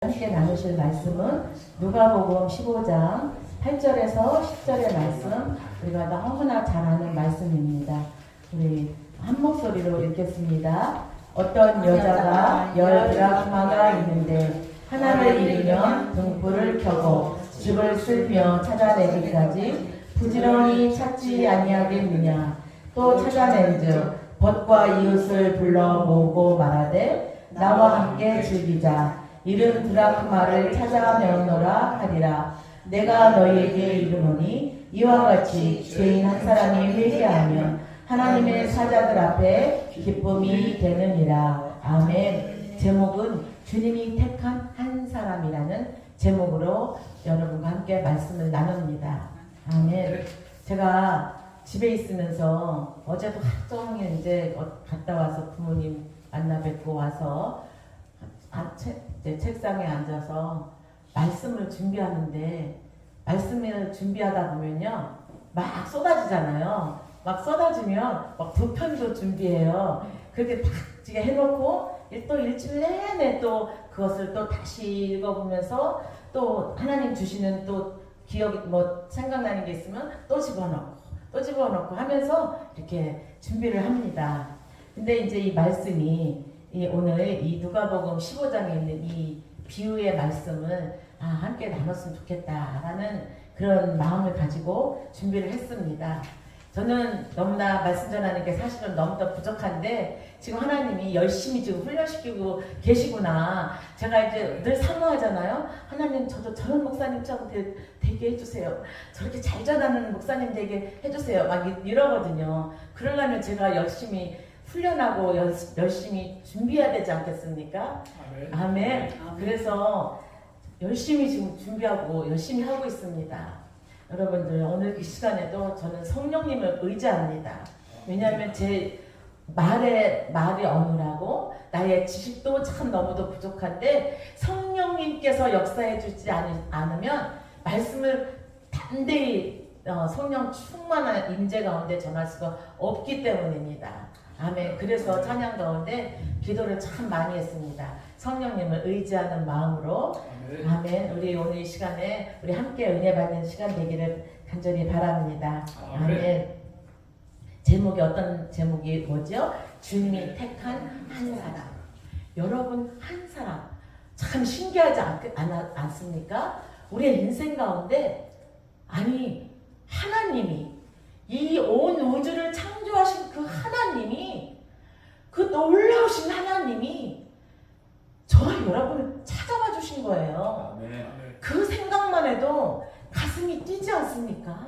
함께 나누실 말씀은 누가복음 15장 8절에서 10절의 말씀, 우리가 너무나 잘 아는 말씀입니다. 우리 한 목소리로 읽겠습니다. 어떤 여자가 10드라크마가 있는데 하나를 잃으면 등불을 켜고 집을 쓸며 찾아내기까지 부지런히 찾지 아니하겠느냐. 또 찾아낸즉 벗과 이웃을 불러 모으고 말하되 나와 함께 즐기자. 잃은 드라크마를 찾아내었노라 하리라. 내가 너희에게 이르노니 이와 같이 죄인 한 사람이 회개하면 하나님의 사자들 앞에 기쁨이 되느니라. 아멘. 제목은 주님이 택한 한 사람이라는 제목으로 여러분과 함께 말씀을 나눕니다. 아멘. 제가 집에 있으면서 어제도 하루 종일 이제 갔다 와서 부모님 만나 뵙고 와서 책상에 앉아서 말씀을 준비하는데, 말씀을 준비하다 보면요 막 쏟아지잖아요. 막 쏟아지면 막 두 편도 준비해요. 그렇게 딱 해놓고 또 일주일 내내 또 그것을 또 다시 읽어보면서 또 하나님 주시는 또 기억이 생각나는 게 있으면 또 집어넣고 하면서 이렇게 준비를 합니다. 근데 이제 이 말씀이 오늘 이 누가복음 15장에 있는 이 비유의 말씀을 함께 나눴으면 좋겠다라는 그런 마음을 가지고 준비를 했습니다. 저는 너무나 말씀 전하는 게 사실은 너무나 부족한데 지금 하나님이 열심히 지금 훈련시키고 계시구나. 제가 이제 늘 사모하잖아요. 하나님, 저도 저런 목사님처럼 되게 해주세요. 저렇게 잘 전하는 목사님 되게 해주세요. 막 이러거든요. 그러려면 제가 열심히 훈련하고 열심히 준비해야 되지 않겠습니까? 아멘. 아멘. 그래서 열심히 지금 준비하고 열심히 하고 있습니다. 여러분들, 오늘 이 시간에도 저는 성령님을 의지합니다. 왜냐하면 제 말이 어눌하고 나의 지식도 참 너무도 부족한데 성령님께서 역사해 주지 않으면 말씀을 담대히 성령 충만한 임재 가운데 전할 수가 없기 때문입니다. 아멘. 그래서 찬양 가운데 기도를 참 많이 했습니다. 성령님을 의지하는 마음으로. 아멘. 우리 오늘 이 시간에 우리 함께 은혜 받는 시간 되기를 간절히 바랍니다. 아멘. 제목이 어떤 제목이 뭐죠? 주님이 택한 한 사람. 여러분, 한 사람 참 신기하지 않습니까? 우리의 인생 가운데 하나님이 이 온 우주를 창조하신 그 하나님이, 그 놀라우신 하나님이 저와 여러분을 찾아와 주신 거예요. 아멘. 그 생각만 해도 가슴이 뛰지 않습니까?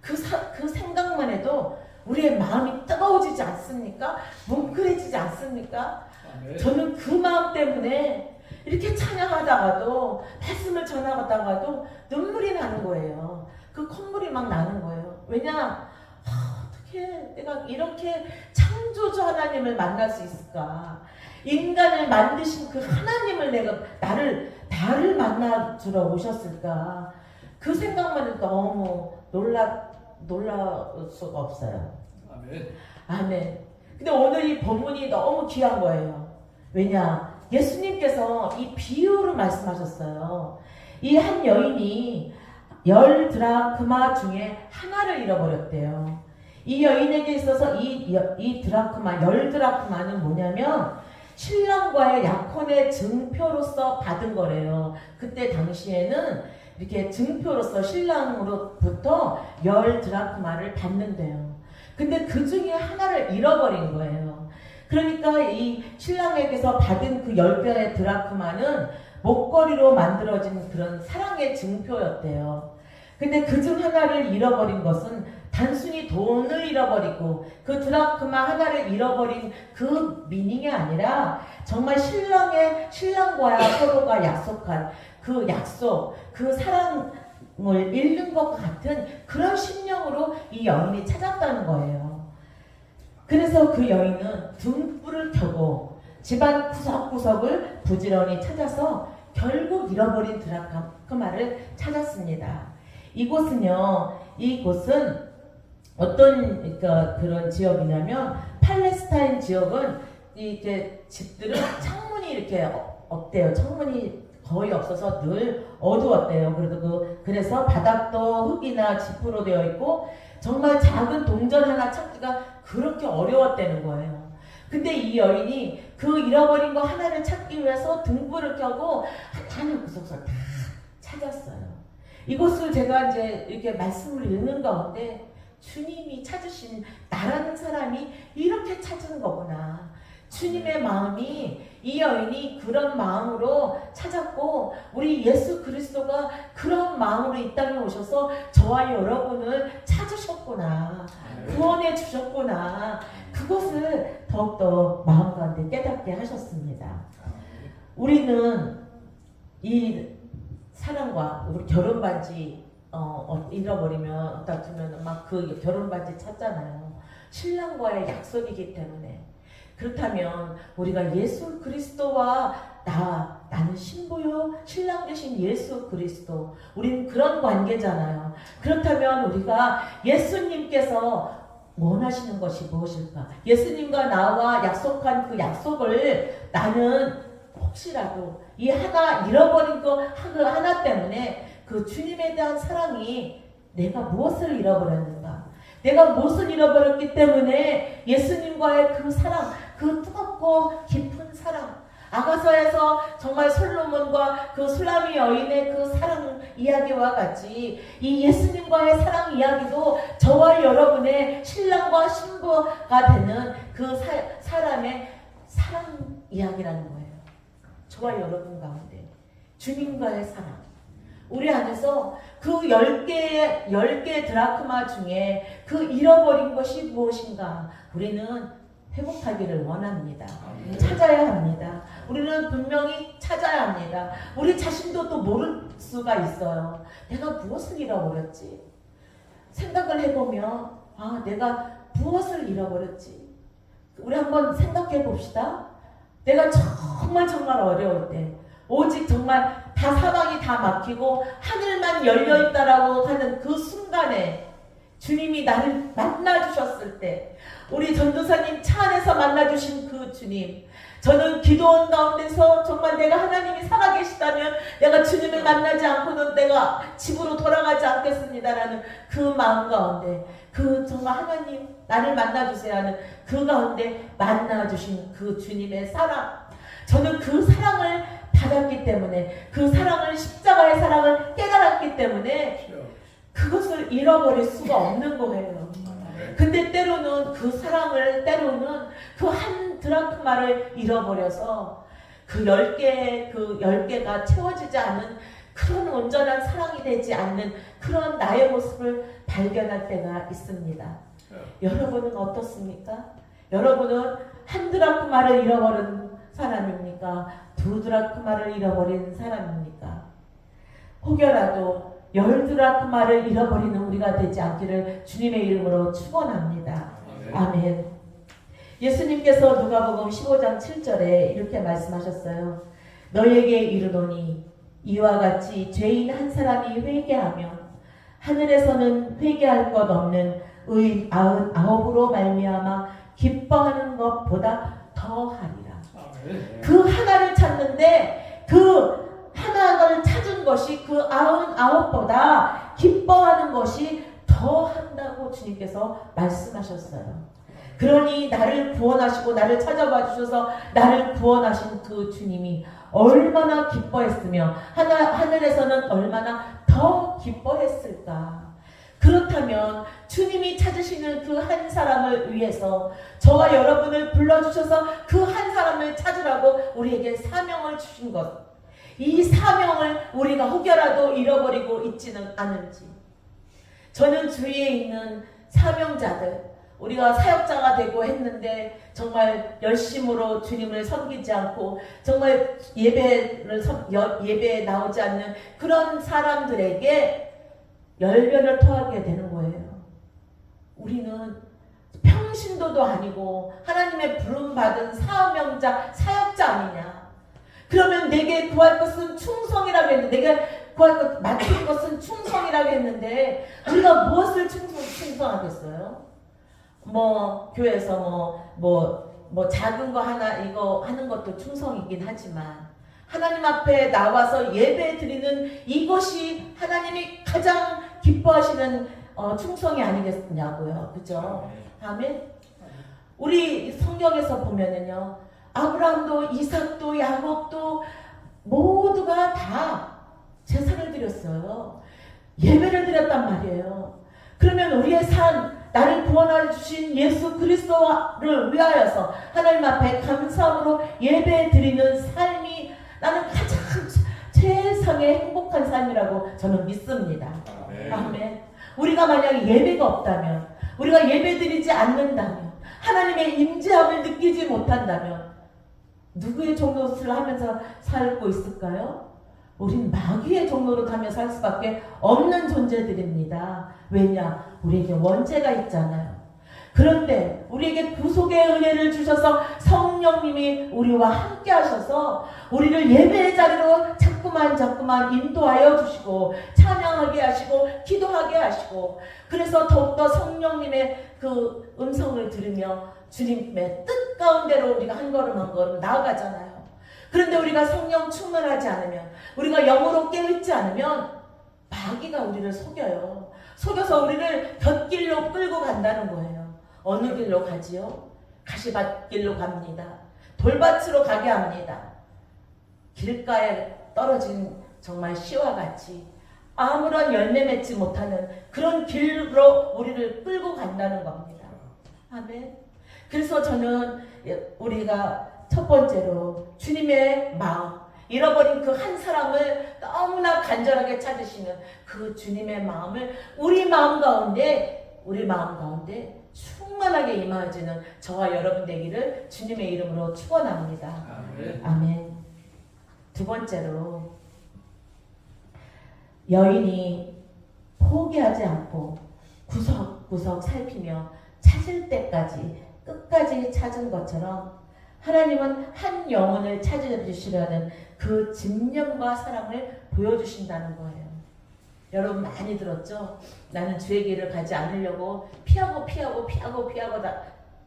그 생각만 해도 우리의 마음이 뜨거워지지 않습니까? 뭉클해지지 않습니까? 아멘. 저는 그 마음 때문에 이렇게 찬양하다가도 말씀을 전하다가도 눈물이 나는 거예요. 그 콧물이 막 나는 거예요. 왜냐? 어떻게 내가 이렇게 창조주 하나님을 만날 수 있을까? 인간을 만드신 그 하나님을 나를 만나주러 오셨을까? 그 생각만 해도 너무 놀랄 수가 없어요. 아멘. 아멘. 근데 오늘 이 본문이 너무 귀한 거예요. 왜냐? 예수님께서 이 비유로 말씀하셨어요. 이 한 여인이 10드라크마 중에 하나를 잃어버렸대요. 이 여인에게 있어서 이 드라크마, 10드라크마는 뭐냐면 신랑과의 약혼의 증표로서 받은 거래요. 그때 당시에는 이렇게 증표로서 신랑으로부터 10드라크마를 받는데요. 근데 그 중에 하나를 잃어버린 거예요. 그러니까 이 신랑에게서 받은 그 10개의 드라크마는 목걸이로 만들어진 그런 사랑의 증표였대요. 근데 그중 하나를 잃어버린 것은 단순히 돈을 잃어버리고 그 드라크마 하나를 잃어버린 그 미닝이 아니라 정말 신랑과 서로가 약속한 그 약속, 그 사랑을 잃는 것 같은 그런 심령으로 이 여인이 찾았다는 거예요. 그래서 그 여인은 등불을 켜고 집안 구석구석을 부지런히 찾아서 결국 잃어버린 드라크마를 찾았습니다. 이곳은 어떤 그런 지역이냐면 팔레스타인 지역은 이렇게 집들은 창문이 이렇게 없대요. 창문이 거의 없어서 늘 어두웠대요. 그래서 바닥도 흙이나 지프로 되어 있고 정말 작은 동전 하나 찾기가 그렇게 어려웠다는 거예요. 근데 이 여인이 그 잃어버린 거 하나를 찾기 위해서 등불을 켜고 하나님 구석을 다 찾았어요. 이것을 제가 이제 이렇게 말씀을 읽는 가운데 주님이 찾으신 나라는 사람이 이렇게 찾은 거구나. 주님의 마음이 이 여인이 그런 마음으로 찾았고 우리 예수 그리스도가 그런 마음으로 이 땅에 오셔서 저와 여러분을 찾으셨구나. 구원해 주셨구나. 그것을 더욱더 마음 가운데 깨닫게 하셨습니다. 우리는 이 사랑과 우리 결혼 반지 잃어버리면 어디다 두면 막 그 결혼 반지 찾잖아요. 신랑과의 약속이기 때문에. 그렇다면 우리가 예수 그리스도와 나는 신부요 신랑 되신 예수 그리스도 우리는 그런 관계잖아요. 그렇다면 우리가 예수님께서 원하시는 것이 무엇일까? 예수님과 나와 약속한 그 약속을 나는 혹시라도 이 하나 잃어버린 거 하나 때문에 그 주님에 대한 사랑이 내가 무엇을 잃어버렸는가? 내가 무엇을 잃어버렸기 때문에 예수님과의 그 사랑, 그 뜨겁고 깊은 사랑, 아가서에서 정말 솔로몬과 그 술라미 여인의 그 사랑 이야기와 같이 이 예수님과의 사랑 이야기도 저와 여러분의 신랑과 신부가 되는 그 사람의 사랑 이야기라는 거예요. 저와 여러분 가운데 주님과의 사랑. 우리 안에서 그 10개의 드라크마 중에 그 잃어버린 것이 무엇인가? 우리는 회복하기를 원합니다. 찾아야 합니다. 우리는 분명히 찾아야 합니다. 우리 자신도 또 모를 수가 있어요. 내가 무엇을 잃어버렸지? 생각을 해보면 내가 무엇을 잃어버렸지? 우리 한번 생각해 봅시다. 내가 정말 어려울 때 오직 정말 다 사방이 다 막히고 하늘만 열려있다라고 하는 그 순간에 주님이 나를 만나주셨을 때 우리 전도사님 차 안에서 만나주신 그 주님, 저는 기도원 가운데서 정말 내가 하나님이 살아계시다면 내가 주님을 만나지 않고는 내가 집으로 돌아가지 않겠습니다라는 그 마음 가운데 그 정말 하나님 나를 만나주세요 하는 그 가운데 만나주신 그 주님의 사랑, 저는 그 사랑을 받았기 때문에 그 사랑을 십자가의 사랑을 깨달았기 때문에 그것을 잃어버릴 수가 없는 거예요. 근데 때로는 그 사랑을 그 한 드라크마를 잃어버려서 그 10개가 채워지지 않은 그런 온전한 사랑이 되지 않는 그런 나의 모습을 발견할 때가 있습니다. 여러분은 어떻습니까? 여러분은 한 드라크마를 잃어버린 사람입니까? 2드라크마를 잃어버린 사람입니까? 혹여라도 10드라크마를 잃어버리는 우리가 되지 않기를 주님의 이름으로 축원합니다. 아멘. 예수님께서 누가복음 15장 7절에 이렇게 말씀하셨어요. 너에게 이르노니 이와 같이 죄인 한 사람이 회개하면 하늘에서는 회개할 것 없는 의인 99으로 말미암아 기뻐하는 것보다 더하리라. 그 하나를 찾는데 그 하나를 찾은 것이 그 99보다 기뻐하는 것이 더한다고 주님께서 말씀하셨어요. 그러니 나를 구원하시고 나를 찾아봐 주셔서 나를 구원하신 그 주님이 얼마나 기뻐했으며 하늘에서는 얼마나 더 기뻐했을까. 그렇다면 주님이 찾으시는 그 한 사람을 위해서 저와 여러분을 불러주셔서 그 한 사람을 찾으라고 우리에게 사명을 주신 것, 이 사명을 우리가 혹여라도 잃어버리고 있지는 않은지. 저는 주위에 있는 사명자들, 우리가 사역자가 되고 했는데 정말 열심으로 주님을 섬기지 않고 정말 예배에 나오지 않는 그런 사람들에게 열변을 토하게 되는 거예요. 우리는 평신도도 아니고 하나님의 부름받은 사명자, 사역자 아니냐. 그러면 내게 구할 것은 충성이라고 했는데, 내가 구할 것, 맡길 것은 충성이라고 했는데 우리가 무엇을 충성하겠어요? 교회에서 작은 거 하나 이거 하는 것도 충성이긴 하지만 하나님 앞에 나와서 예배 드리는 이것이 하나님이 가장 기뻐하시는 충성이 아니겠냐고요. 그죠? 아멘. 우리 성경에서 보면은요, 아브라함도 이삭도 야곱도 모두가 다 제사를 드렸어요. 예배를 드렸단 말이에요. 그러면 우리의 산, 나를 구원하여 주신 예수 그리스도를 위하여서 하나님 앞에 감사함으로 예배 드리는 삶이 나는 가장 최상의 행복한 삶이라고 저는 믿습니다. 아멘. 우리가 만약 예배가 없다면, 우리가 예배 드리지 않는다면, 하나님의 임재함을 느끼지 못한다면 누구의 종노릇을 하면서 살고 있을까요? 우린 마귀의 종로로 가며 살 수밖에 없는 존재들입니다. 왜냐? 우리에게 원죄가 있잖아요. 그런데 우리에게 구속의 은혜를 주셔서 성령님이 우리와 함께 하셔서 우리를 예배의 자리로 자꾸만 인도하여 주시고 찬양하게 하시고 기도하게 하시고, 그래서 더욱더 성령님의 그 음성을 들으며 주님의 뜻 가운데로 우리가 한 걸음 한 걸음 나아가잖아요. 그런데 우리가 성령 충만하지 않으면, 우리가 영으로 깨어있지 않으면 마귀가 우리를 속여요. 속여서 우리를 곁길로 끌고 간다는 거예요. 어느 길로 가지요? 가시밭길로 갑니다. 돌밭으로 가게 합니다. 길가에 떨어진 정말 씨와 같이 아무런 열매 맺지 못하는 그런 길로 우리를 끌고 간다는 겁니다. 아멘. 그래서 저는 우리가 첫 번째로 주님의 마음, 잃어버린 그 한 사람을 너무나 간절하게 찾으시는 그 주님의 마음을 우리 마음 가운데 충만하게 임하여지는 저와 여러분 되기를 주님의 이름으로 축원합니다. 아멘. 두 번째로, 여인이 포기하지 않고 구석구석 살피며 찾을 때까지 끝까지 찾은 것처럼 하나님은 한 영혼을 찾아주시려는 그 집념과 사랑을 보여주신다는 거예요. 여러분 많이 들었죠? 나는 주의 길을 가지 않으려고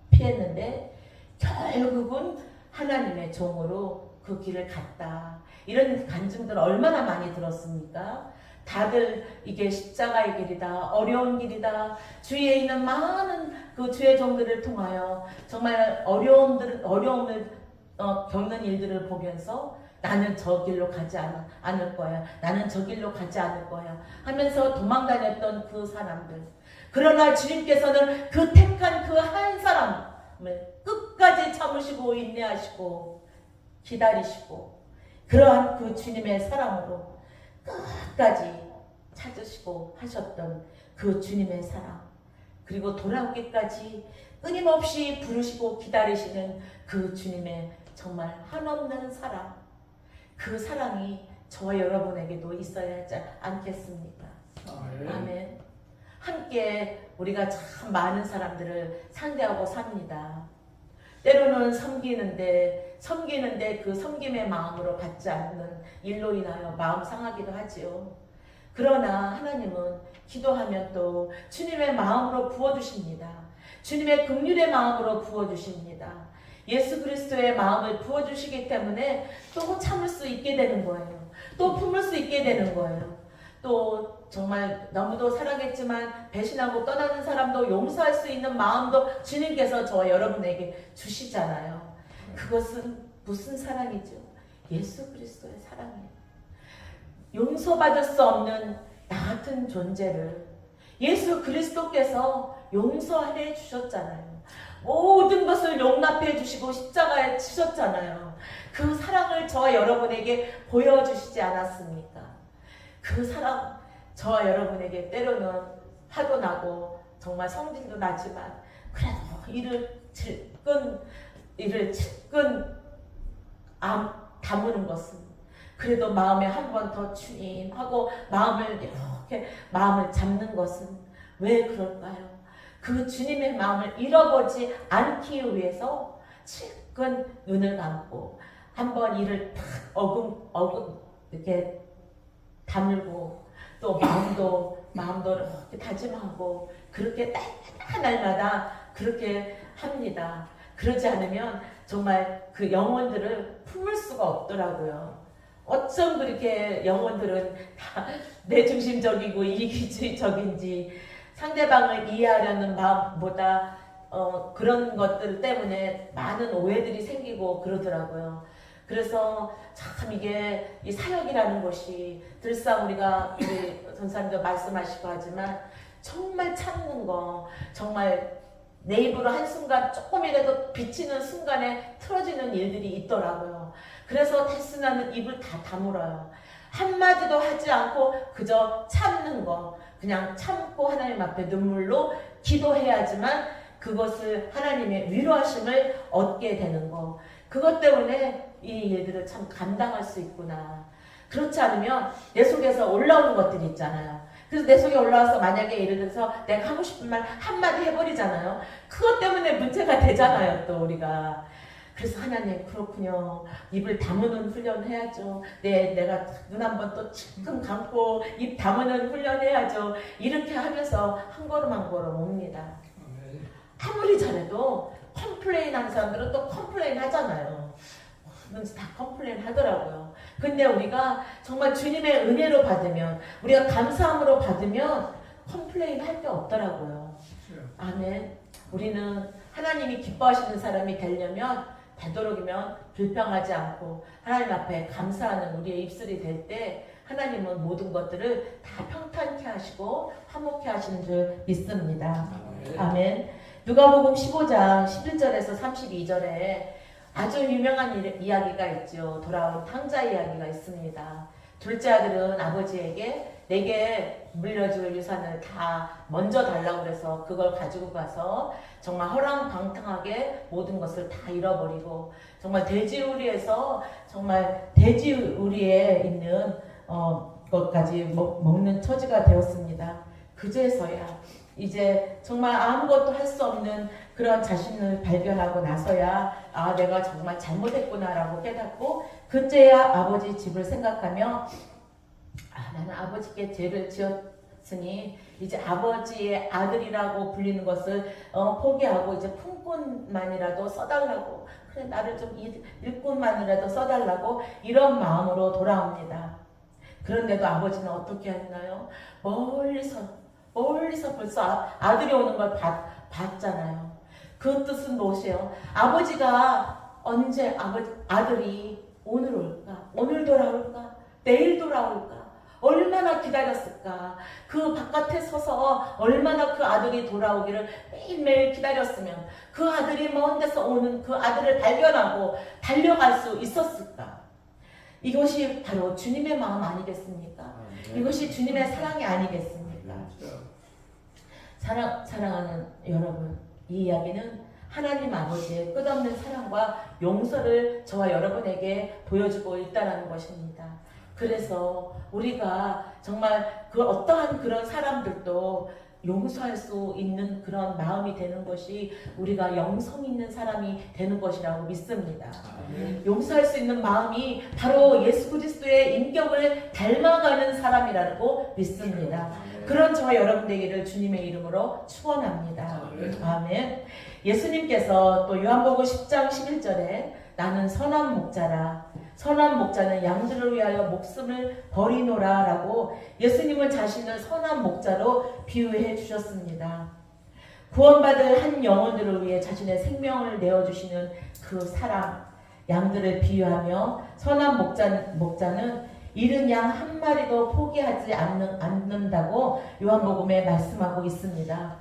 피했는데 결국은 하나님의 종으로 그 길을 갔다. 이런 간증들 얼마나 많이 들었습니까? 다들 이게 십자가의 길이다, 어려운 길이다, 주위에 있는 많은 그 주의 종들을 통하여 정말 어려움을 겪는 일들을 보면서 나는 저 길로 가지 않을 거야, 나는 저 길로 가지 않을 거야 하면서 도망다녔던 그 사람들. 그러나 주님께서는 그 택한 그 한 사람을 끝까지 참으시고 인내하시고 기다리시고, 그러한 그 주님의 사랑으로 끝까지 찾으시고 하셨던 그 주님의 사랑, 그리고 돌아오기까지 끊임없이 부르시고 기다리시는 그 주님의 정말 한없는 사랑, 그 사랑이 저와 여러분에게도 있어야 하지 않겠습니까? 아멘. 함께 우리가 참 많은 사람들을 상대하고 삽니다. 때로는 섬기는데 그 섬김의 마음으로 받지 않는 일로 인하여 마음 상하기도 하지요. 그러나 하나님은 기도하면 또 주님의 마음으로 부어주십니다. 주님의 긍휼의 마음으로 부어주십니다. 예수 그리스도의 마음을 부어주시기 때문에 또 참을 수 있게 되는 거예요. 또 품을 수 있게 되는 거예요. 또 정말 너무도 사랑했지만 배신하고 떠나는 사람도 용서할 수 있는 마음도 주님께서 저와 여러분에게 주시잖아요. 그것은 무슨 사랑이죠? 예수 그리스도의 사랑이에요. 용서받을 수 없는 나 같은 존재를 예수 그리스도께서 용서해 주셨잖아요. 모든 것을 용납해 주시고 십자가에 치셨잖아요. 그 사랑을 저와 여러분에게 보여주시지 않았습니까? 그 사랑, 저와 여러분에게 때로는 화도 나고 정말 성질도 나지만 그래도 이를 칠끈 다무는 것은, 그래도 마음에 한 번 더 주님 하고 마음을 잡는 것은 왜 그럴까요? 그 주님의 마음을 잃어버리지 않기 위해서 칠끈 눈을 감고 한번 이를 탁 이렇게 다물고, 또 마음도 이렇게 다짐하고 그렇게 날마다 그렇게 합니다. 그러지 않으면 정말 그 영혼들을 품을 수가 없더라고요. 어쩜 그렇게 영혼들은 다 내중심적이고 이기주의적인지 상대방을 이해하려는 마음보다 그런 것들 때문에 많은 오해들이 생기고 그러더라고요. 그래서 참 이게 이 사역이라는 것이 들상 우리가 우리 전사님도 말씀하시고 하지만 정말 참는 거, 정말 내 입으로 한순간 조금이라도 비치는 순간에 틀어지는 일들이 있더라고요. 그래서 데스나는 입을 다 다물어요. 한마디도 하지 않고 그저 참는 거, 그냥 참고 하나님 앞에 눈물로 기도해야지만 그것을 하나님의 위로하심을 얻게 되는 거. 그것 때문에 이 일들을 참 감당할 수 있구나. 그렇지 않으면 내 속에서 올라오는 것들이 있잖아요. 그래서 내 속에 올라와서 만약에 예를 들어서 내가 하고 싶은 말 한마디 해버리잖아요. 그것 때문에 문제가 되잖아요, 또 우리가. 그래서 하나님, 그렇군요. 입을 다무는 훈련을 해야죠. 내가 눈 한번 또 찔끔 감고 입 다무는 훈련을 해야죠. 이렇게 하면서 한 걸음 한 걸음 옵니다. 아무리 잘해도 컴플레인 하는 사람들은 또 컴플레인 하잖아요. 뭐든지 다 컴플레인 하더라고요. 근데 우리가 정말 주님의 은혜로 받으면, 우리가 감사함으로 받으면 컴플레인 할 게 없더라고요. 아멘. 우리는 하나님이 기뻐하시는 사람이 되려면 되도록이면 불평하지 않고 하나님 앞에 감사하는 우리의 입술이 될 때 하나님은 모든 것들을 다 평탄케 하시고 화목케 하시는 줄 믿습니다. 아멘. 누가복음 15장 11절에서 32절에 아주 유명한 이야기가 있죠. 돌아온 탕자 이야기가 있습니다. 둘째 아들은 아버지에게 내게 물려줄 유산을 다 먼저 달라고 그래서 그걸 가지고 가서 정말 허랑방탕하게 모든 것을 다 잃어버리고 정말 돼지우리에서 정말 돼지우리에 있는 것까지 먹는 처지가 되었습니다. 그제서야 이제 정말 아무것도 할 수 없는 그런 자신을 발견하고 나서야 내가 정말 잘못했구나라고 깨닫고 그제야 아버지 집을 생각하며 나는 아버지께 죄를 지었으니 이제 아버지의 아들이라고 불리는 것을 포기하고 이제 품꾼만이라도 써달라고, 그래 나를 좀 일꾼만이라도 써달라고 이런 마음으로 돌아옵니다. 그런데도 아버지는 어떻게 했나요? 멀리서 벌써 아들이 오는 걸 봤잖아요. 그 뜻은 무엇이에요? 아버지가 언제 아들이 오늘 올까? 오늘 돌아올까? 내일 돌아올까? 얼마나 기다렸을까? 그 바깥에 서서 얼마나 그 아들이 돌아오기를 매일매일 기다렸으면 그 아들이 먼 데서 오는 그 아들을 발견하고 달려갈 수 있었을까? 이것이 바로 주님의 마음 아니겠습니까? 이것이 주님의 사랑이 아니겠습니까? 사랑하는 여러분, 이 이야기는 하나님 아버지의 끝없는 사랑과 용서를 저와 여러분에게 보여주고 있다는 것입니다. 그래서 우리가 정말 그 어떠한 그런 사람들도 용서할 수 있는 그런 마음이 되는 것이 우리가 영성 있는 사람이 되는 것이라고 믿습니다. 용서할 수 있는 마음이 바로 예수 그리스도의 인격을 닮아가는 사람이라고 믿습니다. 그런 저와 여러분 되기를 주님의 이름으로 축원합니다. 아멘. 예수님께서 또 요한복음 10장 11절에 나는 선한 목자라, 선한 목자는 양들을 위하여 목숨을 버리노라 라고 예수님은 자신을 선한 목자로 비유해 주셨습니다. 구원받을 한 영혼들을 위해 자신의 생명을 내어주시는 그 사랑, 양들을 비유하며 선한 목자는 잃은 양 한 마리도 포기하지 않는다고 요한복음에 말씀하고 있습니다.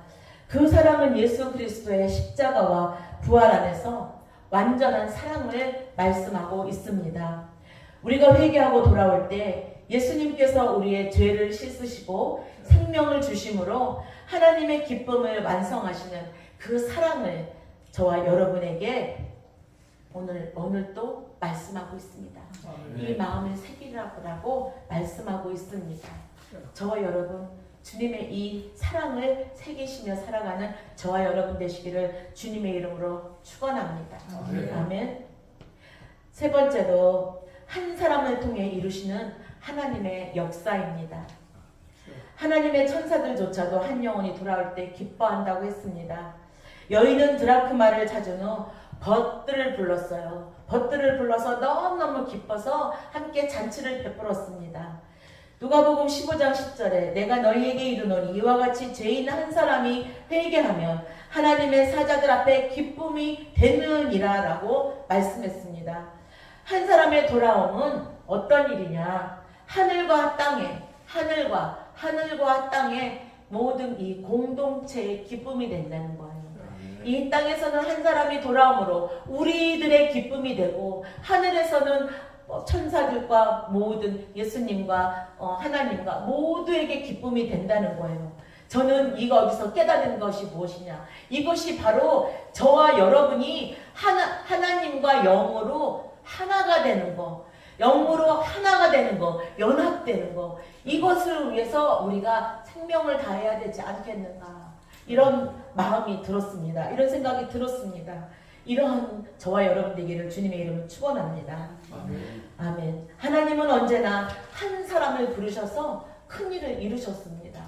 그 사랑은 예수 그리스도의 십자가와 부활 안에서 완전한 사랑을 말씀하고 있습니다. 우리가 회개하고 돌아올 때 예수님께서 우리의 죄를 씻으시고 생명을 주심으로 하나님의 기쁨을 완성하시는 그 사랑을 저와 여러분에게 오늘도 말씀하고 있습니다. 이 마음을 새기라고 말씀하고 있습니다. 저와 여러분, 주님의 이 사랑을 새기시며 살아가는 저와 여러분 되시기를 주님의 이름으로 축원합니다. 아멘. 세 번째로 한 사람을 통해 이루시는 하나님의 역사입니다. 하나님의 천사들조차도 한 영혼이 돌아올 때 기뻐한다고 했습니다. 여인은 드라크마를 찾은 후 벗들을 불렀어요. 벗들을 불러서 너무너무 기뻐서 함께 잔치를 베풀었습니다. 누가복음 15장 10절에 내가 너희에게 이르노니 이와 같이 죄인 한 사람이 회개하면 하나님의 사자들 앞에 기쁨이 되느니라 라고 말씀했습니다. 한 사람의 돌아옴은 어떤 일이냐? 하늘과 땅의 모든 이 공동체의 기쁨이 된다는 거예요. 이 땅에서는 한 사람이 돌아옴으로 우리들의 기쁨이 되고, 하늘에서는 천사들과 모든 예수님과 하나님과 모두에게 기쁨이 된다는 거예요. 저는 여기서 깨닫는 것이 무엇이냐? 이것이 바로 저와 여러분이 하나님과 영으로 하나가 되는 거, 영으로 하나가 되는 거, 연합되는 거, 이것을 위해서 우리가 생명을 다해야 되지 않겠는가, 이런 마음이 들었습니다. 이런 생각이 들었습니다. 이러한 저와 여러분들에게를 주님의 이름으로 축원합니다. 아멘. 하나님은 언제나 한 사람을 부르셔서 큰 일을 이루셨습니다.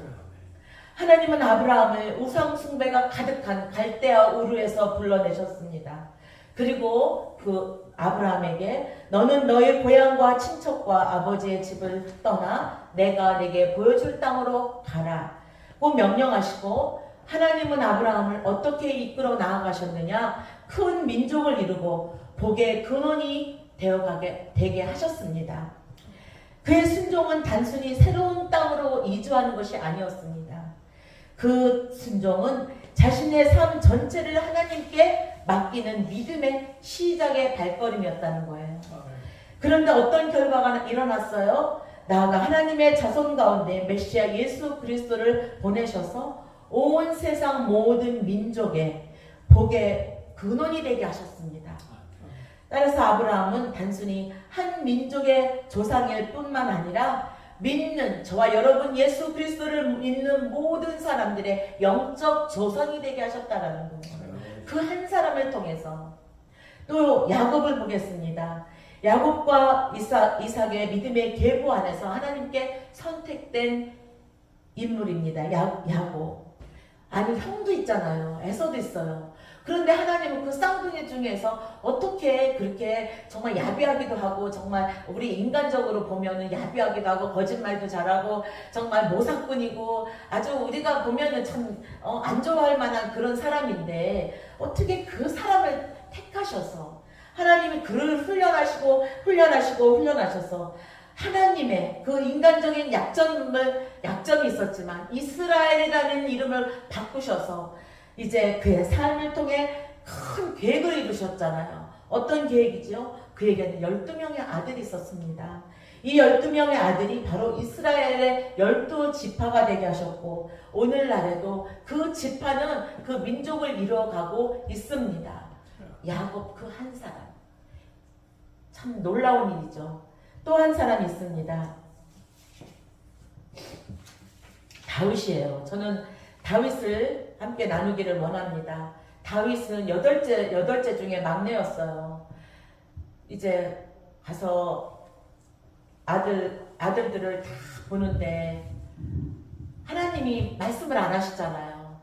하나님은 아브라함을 우상 숭배가 가득한 갈대아 우르에서 불러내셨습니다. 그리고 그 아브라함에게 너는 너의 고향과 친척과 아버지의 집을 떠나 내가 내게 보여줄 땅으로 가라고 명령하시고, 하나님은 아브라함을 어떻게 이끌어 나아가셨느냐? 큰 민족을 이루고 복의 근원이 되게 하셨습니다. 그의 순종은 단순히 새로운 땅으로 이주하는 것이 아니었습니다. 그 순종은 자신의 삶 전체를 하나님께 맡기는 믿음의 시작의 발걸음이었다는 거예요. 그런데 어떤 결과가 일어났어요? 나아가 하나님의 자손 가운데 메시아 예수 그리스도를 보내셔서 온 세상 모든 민족의 복의 근원이 되게 하셨습니다. 따라서 아브라함은 단순히 한 민족의 조상일 뿐만 아니라 믿는 저와 여러분 예수 그리스도를 믿는 모든 사람들의 영적 조상이 되게 하셨다라는 거예요. 그 한 사람을 통해서. 또 야곱을 보겠습니다. 야곱과 이삭의 믿음의 계보 안에서 하나님께 선택된 인물입니다. 야곱. 아니, 형도 있잖아요. 에서도 있어요. 그런데 하나님은 그 쌍둥이 중에서 어떻게 그렇게 정말 야비하기도 하고, 정말 우리 인간적으로 보면은 야비하기도 하고, 거짓말도 잘하고, 정말 모사꾼이고, 아주 우리가 보면은 참 안 좋아할 만한 그런 사람인데, 어떻게 그 사람을 택하셔서 하나님이 그를 훈련하셔서 하나님의 그 인간적인 약점이 있었지만 이스라엘이라는 이름을 바꾸셔서 이제 그의 삶을 통해 큰 계획을 이루셨잖아요. 어떤 계획이죠? 그에게는 12명의 아들이 있었습니다. 이 12명의 아들이 바로 이스라엘의 12지파가 되게 하셨고, 오늘날에도 그 지파는 그 민족을 이루어가고 있습니다. 야곱 그 한 사람. 참 놀라운 일이죠. 또 한 사람이 있습니다. 다윗이에요. 저는 다윗을 함께 나누기를 원합니다. 다윗은 여덟째 중에 막내였어요. 이제 가서 아들들을 다 보는데 하나님이 말씀을 안 하시잖아요.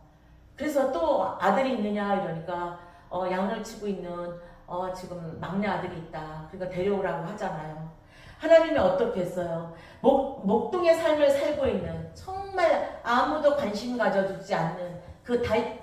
그래서 또 아들이 있느냐 이러니까 양을 치고 있는 지금 막내 아들이 있다. 그러니까 데려오라고 하잖아요. 하나님이 어떻게 했어요? 목동의 삶을 살고 있는, 정말 아무도 관심 가져주지 않는 그 다윗,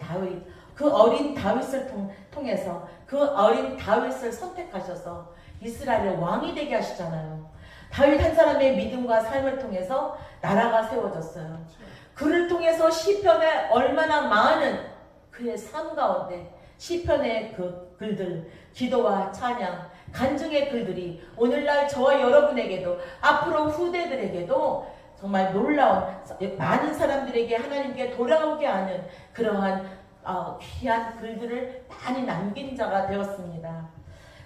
그 어린 다윗을 통해서 그 어린 다윗을 선택하셔서 이스라엘의 왕이 되게 하시잖아요. 다윗 한 사람의 믿음과 삶을 통해서 나라가 세워졌어요. 그를 통해서 시편에 얼마나 많은 그의 삶 가운데 시편의 그 글들, 기도와 찬양, 간증의 글들이 오늘날 저와 여러분에게도, 앞으로 후대들에게도 정말 놀라운, 많은 사람들에게 하나님께 돌아오게 하는 그러한 귀한 글들을 많이 남긴 자가 되었습니다.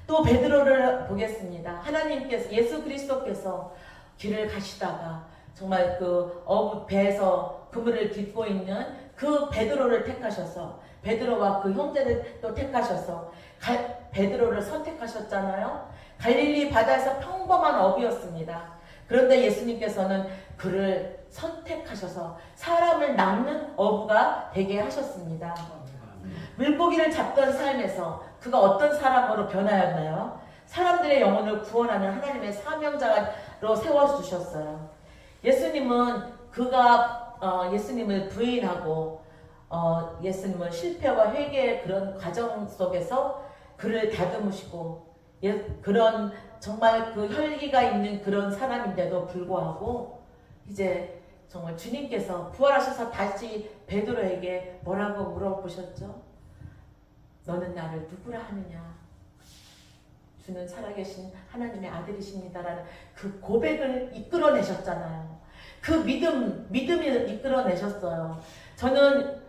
또 베드로를 보겠습니다. 하나님께서, 예수 그리스도께서 길을 가시다가 정말 그 배에서 그물을 깃고 있는 그 베드로를 택하셔서, 베드로와 그 형제를 또 택하셔서 베드로를 선택하셨잖아요. 갈릴리 바다에서 평범한 어부였습니다. 그런데 예수님께서는 그를 선택하셔서 사람을 낚는 어부가 되게 하셨습니다. 물고기를 잡던 삶에서 그가 어떤 사람으로 변하였나요? 사람들의 영혼을 구원하는 하나님의 사명자로 세워주셨어요. 예수님은 예수님을 부인하고 예수님은 실패와 회개의 그런 과정 속에서 그를 다듬으시고 그런 정말 그 혈기가 있는 그런 사람인데도 불구하고 이제 정말 주님께서 부활하셔서 다시 베드로에게 뭐라고 물어보셨죠? 너는 나를 누구라 하느냐? 주는 살아계신 하나님의 아들이십니다라는 그 고백을 이끌어내셨잖아요. 그 믿음을 이끌어내셨어요. 저는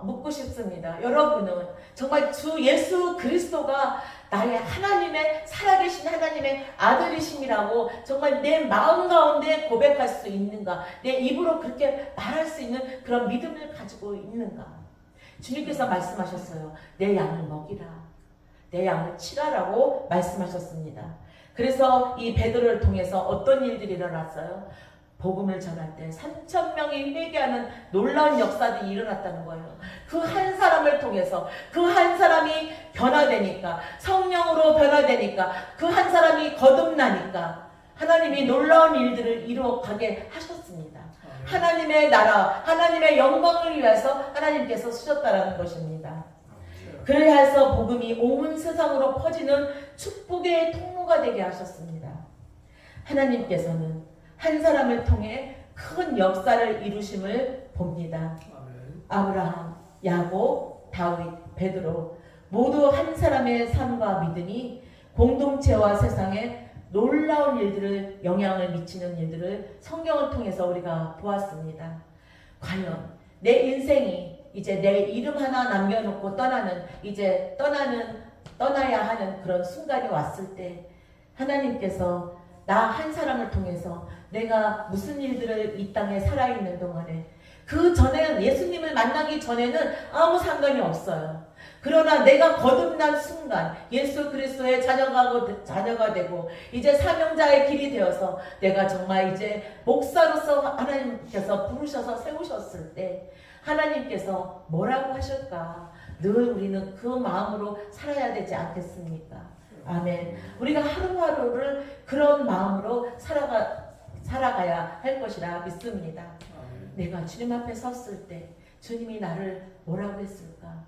묻고 싶습니다. 여러분은 정말 주 예수 그리스도가 나의 하나님의 살아계신 하나님의 아들이심이라고 정말 내 마음 가운데 고백할 수 있는가? 내 입으로 그렇게 말할 수 있는 그런 믿음을 가지고 있는가? 주님께서 말씀하셨어요. 내 양을 먹이라. 내 양을 치라라고 말씀하셨습니다. 그래서 이 베드로를 통해서 어떤 일들이 일어났어요? 복음을 전할 때 3,000명이 회개하는 놀라운 역사들이 일어났다는 거예요. 그 한 사람을 통해서 그 한 사람이 변화되니까, 성령으로 변화되니까, 그 한 사람이 거듭나니까 하나님이 놀라운 일들을 이루어가게 하셨습니다. 하나님의 나라, 하나님의 영광을 위해서 하나님께서 쓰셨다는 것입니다. 그래서 복음이 온 세상으로 퍼지는 축복의 통로가 되게 하셨습니다. 하나님께서는 한 사람을 통해 큰 역사를 이루심을 봅니다. 아브라함, 야곱, 다윗, 베드로 모두 한 사람의 삶과 믿음이 공동체와 세상에 놀라운 일들을 영향을 미치는 일들을 성경을 통해서 우리가 보았습니다. 과연 내 인생이 이제 내 이름 하나 남겨놓고 떠나야 하는 그런 순간이 왔을 때 하나님께서 나 한 사람을 통해서 내가 무슨 일들을 이 땅에 살아있는 동안에 그 전에는 예수님을 만나기 전에는 아무 상관이 없어요. 그러나 내가 거듭난 순간 예수 그리스도의 자녀가 되고 이제 사명자의 길이 되어서 내가 정말 이제 목사로서 하나님께서 부르셔서 세우셨을 때 하나님께서 뭐라고 하실까? 늘 우리는 그 마음으로 살아야 되지 않겠습니까? 아멘. 우리가 하루하루를 그런 마음으로 살아가야 할 것이라 믿습니다. 내가 주님 앞에 섰을 때 주님이 나를 뭐라고 했을까?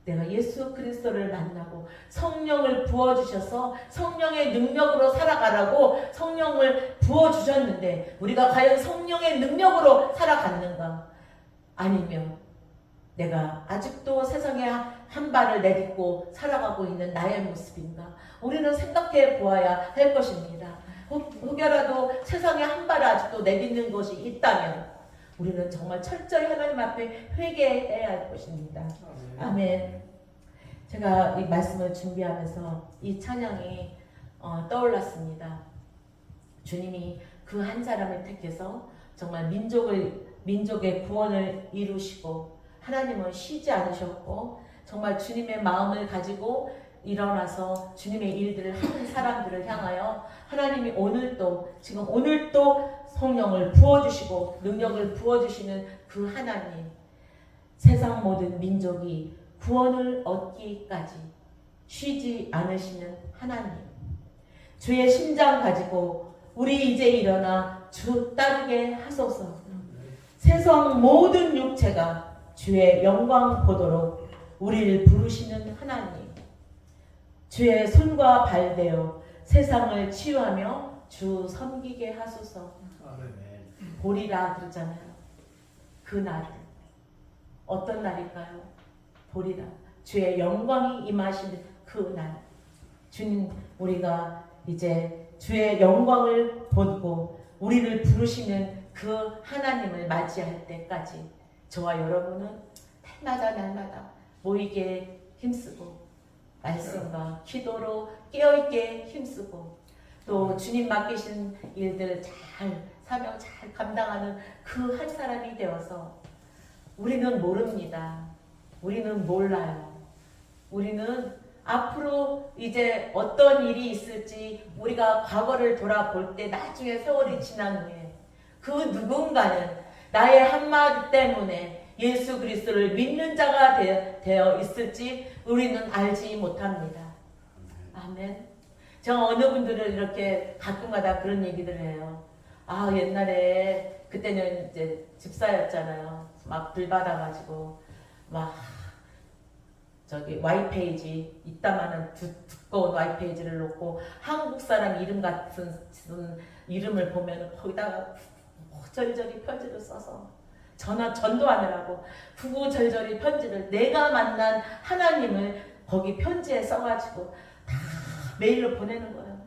내가 예수 그리스도를 만나고 성령을 부어주셔서 성령의 능력으로 살아가라고 성령을 부어주셨는데 우리가 과연 성령의 능력으로 살아갔는가? 아니면 내가 아직도 세상에 한 발을 내딛고 살아가고 있는 나의 모습인가? 우리는 생각해 보아야 할 것입니다. 혹여라도 세상에 한 발을 아직도 내딛는 것이 있다면 우리는 정말 철저히 하나님 앞에 회개해야 할 것입니다. 아멘. 제가 이 말씀을 준비하면서 이 찬양이 떠올랐습니다. 주님이 그 한 사람을 택해서 정말 민족의 구원을 이루시고 하나님은 쉬지 않으셨고 정말 주님의 마음을 가지고 일어나서 주님의 일들을 하는 사람들을 향하여 하나님이 오늘도 성령을 부어주시고 능력을 부어주시는 그 하나님, 세상 모든 민족이 구원을 얻기까지 쉬지 않으시는 하나님, 주의 심장 가지고 우리 이제 일어나 주 따르게 하소서. 세상 모든 육체가 주의 영광 보도록 우리를 부르시는 하나님, 주의 손과 발 되어 세상을 치유하며 주 섬기게 하소서. 보리라 그러잖아요. 그 날을 어떤 날일까요? 보리라. 주의 영광이 임하시는 그 날. 주님, 우리가 이제 주의 영광을 보고 우리를 부르시는 그 하나님을 맞이할 때까지 저와 여러분은 날마다 모이게 힘쓰고 말씀과 기도로 깨어있게 힘쓰고 또 주님 맡기신 일들 사명 잘 감당하는 그 한 사람이 되어서 우리는 모릅니다. 우리는 몰라요. 우리는 앞으로 이제 어떤 일이 있을지 우리가 과거를 돌아볼 때 나중에 세월이 지난 후에 그 누군가는 나의 한마디 때문에 예수 그리스도를 믿는 자가 되어 있을지 우리는 알지 못합니다. 아멘. 저 어느 분들은 이렇게 가끔가다 그런 얘기들 해요. 아, 옛날에 그때는 이제 집사였잖아요. 막 불 받아가지고 막 저기 와이페이지 이따마는 두꺼운 와이페이지를 놓고 한국 사람 이름 같은 이름을 보면 거기다가 구구절절히 편지를 써서 전도하느라고 구구절절히 편지를 내가 만난 하나님을 거기 편지에 써가지고 다 메일로 보내는 거예요.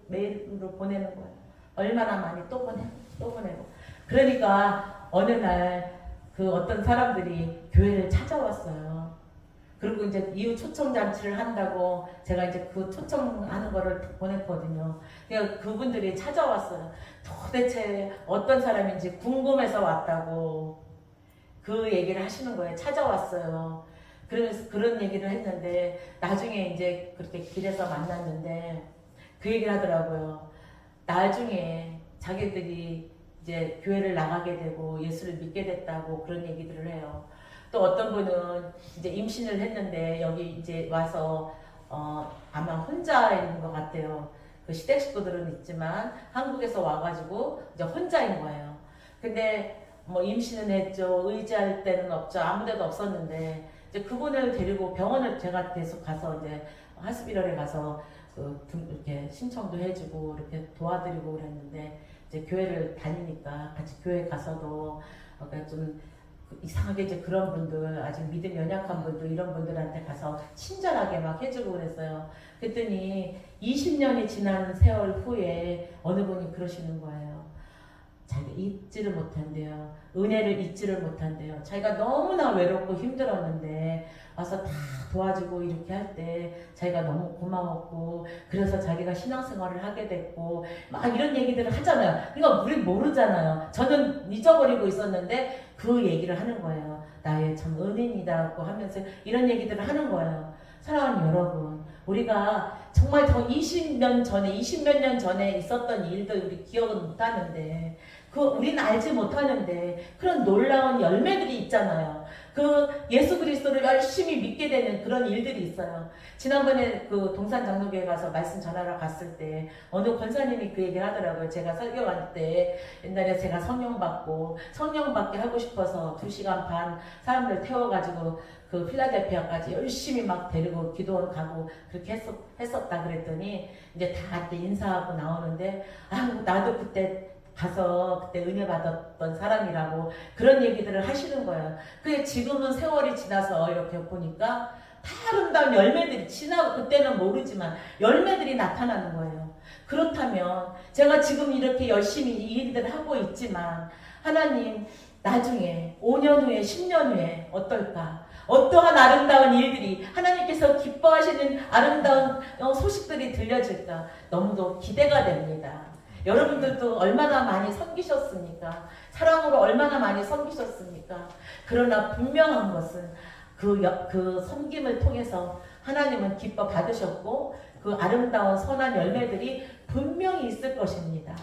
메일로 보내는 거예요. 얼마나 많이 또 보내고. 그러니까 어느 날 그 어떤 사람들이 교회를 찾아왔어요. 그리고 이제 이후 초청잔치를 한다고 제가 이제 그 초청하는 거를 보냈거든요. 그러니까 그분들이 찾아왔어요. 도대체 어떤 사람인지 궁금해서 왔다고 그 얘기를 하시는 거예요. 찾아왔어요. 그래서 그런 얘기를 했는데 나중에 이제 그렇게 길에서 만났는데 그 얘기를 하더라고요. 나중에 자기들이 이제 교회를 나가게 되고 예수를 믿게 됐다고 그런 얘기들을 해요. 또 어떤 분은 이제 임신을 했는데 여기 이제 와서 아마 혼자 있는 것 같아요. 그 시댁 식구들은 있지만 한국에서 와가지고 이제 혼자인 거예요. 근데 뭐 임신은 했죠. 의지할 데는 없죠. 아무데도 없었는데 이제 그분을 데리고 병원을 제가 계속 가서 이제 하스피럴에 가서 이렇게 신청도 해주고 이렇게 도와드리고 그랬는데 이제 교회를 다니니까 같이 교회 가서도 좀 이상하게 이제 그런 분들 아직 믿음 연약한 분들 이런 분들한테 가서 친절하게 막 해주고 그랬어요. 그랬더니 20년이 지난 세월 후에 어느 분이 그러시는 거예요. 자기가 잊지를 못한대요. 은혜를 잊지를 못한대요. 자기가 너무나 외롭고 힘들었는데 와서 다 도와주고 이렇게 할 때 자기가 너무 고마웠고 그래서 자기가 신앙생활을 하게 됐고 막 이런 얘기들을 하잖아요. 그러니까 우리 모르잖아요. 저는 잊어버리고 있었는데 그 얘기를 하는 거예요. 나의 참 은인이다고 하면서 이런 얘기들을 하는 거예요. 사랑하는 여러분, 우리가 정말 더 20몇 년 전에 있었던 일들 우리 기억은 못하는데 우리는 알지 못하는데 그런 놀라운 열매들이 있잖아요. 그 예수 그리스도를 열심히 믿게 되는 그런 일들이 있어요. 지난번에 그 동산 장로교회 가서 말씀 전하러 갔을 때 어느 권사님이 그 얘기를 하더라고요. 제가 설교 갈 때 옛날에 제가 성령 받게 하고 싶어서 2시간 반 사람들 태워가지고 그 필라델피아까지 열심히 막 데리고 기도원 가고 그렇게 했었다 그랬더니 이제 다 이렇게 인사하고 나오는데 나도 그때 가서 그때 은혜 받았던 사람이라고 그런 얘기들을 하시는 거예요. 그게 지금은 세월이 지나서 이렇게 보니까 다 아름다운 열매들이 지나고 그때는 모르지만 열매들이 나타나는 거예요. 그렇다면 제가 지금 이렇게 열심히 이 일들을 하고 있지만 하나님 나중에 5년 후에 10년 후에 어떨까? 어떠한 아름다운 일들이 하나님께서 기뻐하시는 아름다운 소식들이 들려질까? 너무도 기대가 됩니다. 여러분들도 얼마나 많이 섬기셨습니까? 사랑으로 얼마나 많이 섬기셨습니까? 그러나 분명한 것은 그 섬김을 통해서 하나님은 기뻐 받으셨고 그 아름다운 선한 열매들이 분명히 있을 것입니다.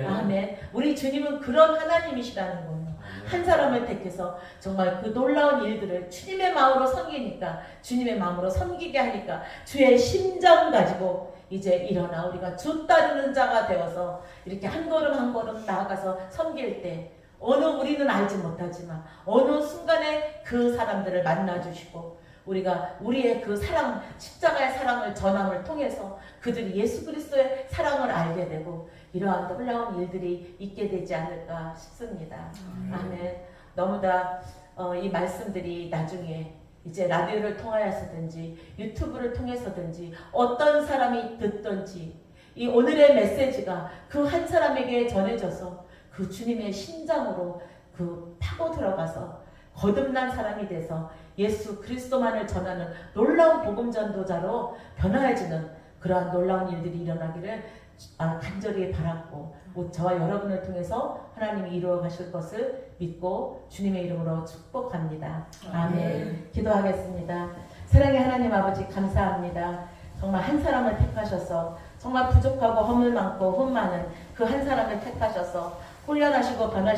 아멘. 우리 주님은 그런 하나님이시라는 거예요. 한 사람을 택해서 정말 그 놀라운 일들을 주님의 마음으로 섬기니까 주님의 마음으로 섬기게 하니까 주의 심장 가지고 이제 일어나 우리가 주 따르는 자가 되어서 이렇게 한 걸음 한 걸음 나아가서 섬길 때 우리는 알지 못하지만 어느 순간에 그 사람들을 만나주시고 우리가 우리의 그 사랑, 십자가의 사랑을 전함을 통해서 그들이 예수 그리스도의 사랑을 알게 되고 이러한 놀라운 일들이 있게 되지 않을까 싶습니다. 아멘. 너무나 이 말씀들이 나중에 이제 라디오를 통하여서든지 유튜브를 통해서든지 어떤 사람이 듣든지 이 오늘의 메시지가 그 한 사람에게 전해져서 그 주님의 심장으로 파고 들어가서 거듭난 사람이 돼서 예수 그리스도만을 전하는 놀라운 복음 전도자로 변화해지는 그러한 놀라운 일들이 일어나기를 간절히 바랐고 저와 여러분을 통해서 하나님이 이루어 가실 것을 믿고 주님의 이름으로 축복합니다. 아멘. 기도하겠습니다. 사랑의 하나님 아버지 감사합니다. 정말 한 사람을 택하셔서 정말 부족하고 허물 많고 흠 많은 그 한 사람을 택하셔서 훈련하시고 변화시키고